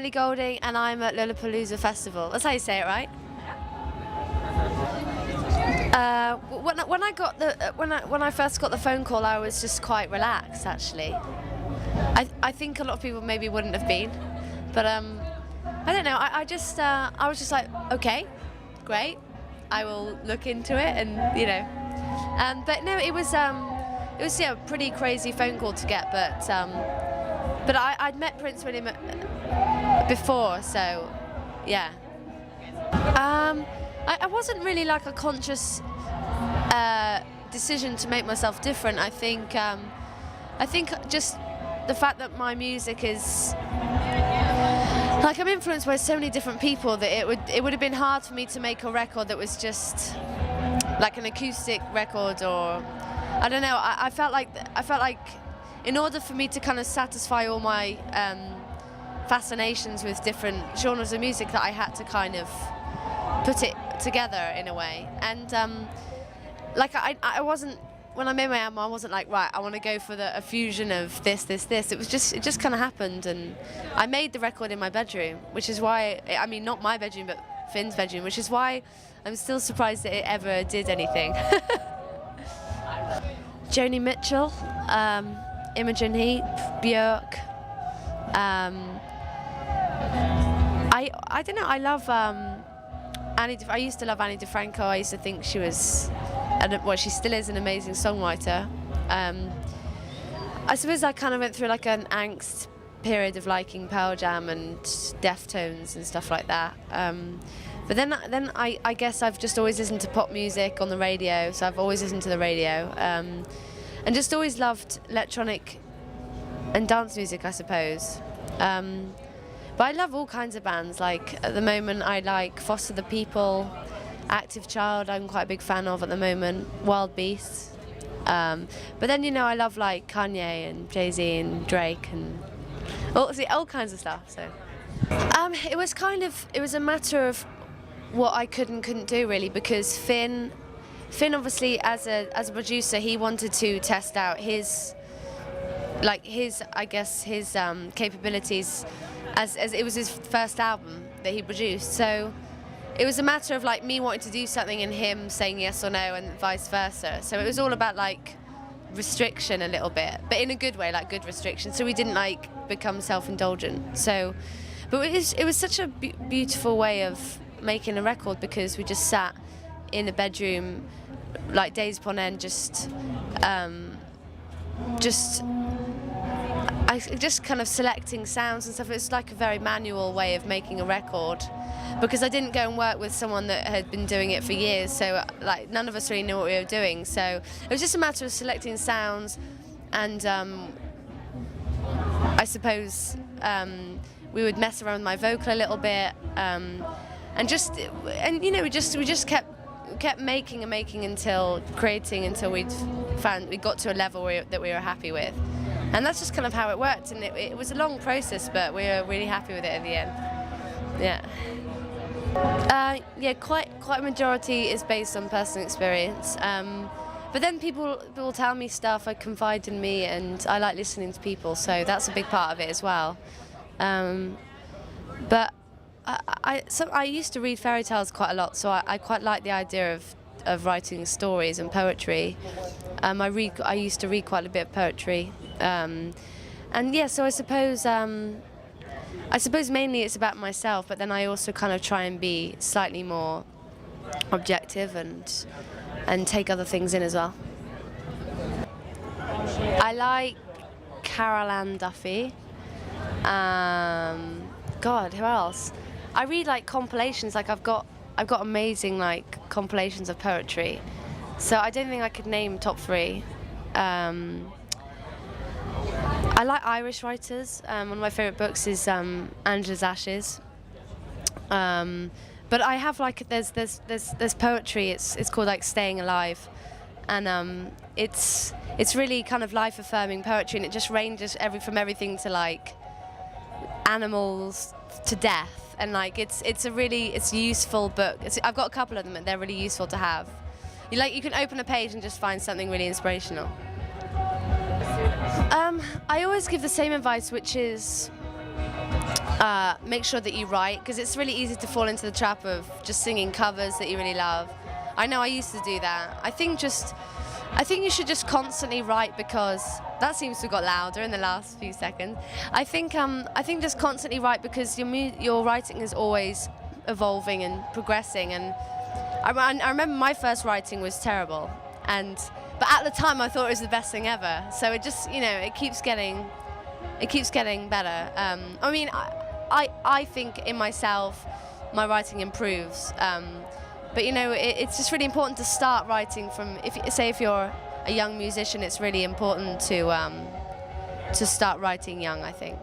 Ellie Goulding, and I'm at Lollapalooza Festival. That's how you say it, right? When I first got the phone call, I was just quite relaxed. Actually, I think a lot of people maybe wouldn't have been, but I don't know. I was just like, okay, great, I will look into it, and you know. But no, it was yeah, a pretty crazy phone call to get, but I'd met Prince William before, so yeah. I wasn't really like a conscious decision to make myself different. I think just the fact that my music is like, I'm influenced by so many different people that it would have been hard for me to make a record that was just like an acoustic record, or I don't know. I felt like in order for me to kind of satisfy all my fascinations with different genres of music, that I had to kind of put it together in a way. And like I wasn't, when I made my album, I wasn't like, right, I want to go for a fusion of this. It just kind of happened, and I made the record in my bedroom, which is why, I mean, not my bedroom, but Finn's bedroom, which is why I'm still surprised that it ever did anything. Joni Mitchell, Imogen Heap, Björk. I don't know. I love Annie. I used to love Annie DeFranco. I used to think she was, well, she still is, an amazing songwriter. I suppose I kind of went through like an angst period of liking Pearl Jam and Deftones and stuff like that. But then I guess I've just always listened to pop music on the radio, so I've always listened to the radio, and just always loved electronic and dance music, I suppose. But I love all kinds of bands. Like at the moment, I like Foster the People, Active Child. I'm quite a big fan of at the moment. Wild Beasts. But then, you know, I love like Kanye and Jay-Z and Drake and all kinds of stuff. So it was a matter of what I could and couldn't do, really, because Finn obviously as a producer, he wanted to test out his capabilities, as it was his first album that he produced. So it was a matter of like me wanting to do something and him saying yes or no, and vice versa. So it was all about like restriction a little bit, but in a good way, like good restriction. So we didn't like become self-indulgent. So, but it was such a beautiful way of making a record, because we just sat in a bedroom like days upon end, just kind of selecting sounds and stuff. It's like a very manual way of making a record, because I didn't go and work with someone that had been doing it for years, so like none of us really knew what we were doing. So it was just a matter of selecting sounds, and I suppose we would mess around with my vocal a little bit, and you know, we just kept making and making until we got to a level that we were happy with. And that's just kind of how it worked, and it was a long process, but we were really happy with it at the end. Yeah. Yeah, quite a majority is based on personal experience. But then people will tell me stuff, confide in me, and I like listening to people, so that's a big part of it as well. But I used to read fairy tales quite a lot, so I quite like the idea of writing stories and poetry. I used to read quite a bit of poetry, and yeah, so I suppose mainly it's about myself, but then I also kind of try and be slightly more objective and take other things in as well. I like Carol Ann Duffy. God, who else? I read like compilations. Like I've got amazing like compilations of poetry. So I don't think I could name top three. I like Irish writers. One of my favourite books is Angela's Ashes. But I have like there's poetry. It's called like Staying Alive, and it's really kind of life affirming poetry, and it just ranges from everything to like animals to death, and like it's a useful book. I've got a couple of them, and they're really useful to have. You can open a page and just find something really inspirational. I always give the same advice, which is make sure that you write, because it's really easy to fall into the trap of just singing covers that you really love. I know I used to do that. I think you should just constantly write, because that seems to have got louder in the last few seconds. I think just constantly write, because your writing is always evolving and progressing. And I remember my first writing was terrible, but at the time I thought it was the best thing ever. So it just, it keeps getting better. I mean, I think in myself, my writing improves. But it's just really important to start writing from. If you're a young musician, it's really important to start writing young, I think.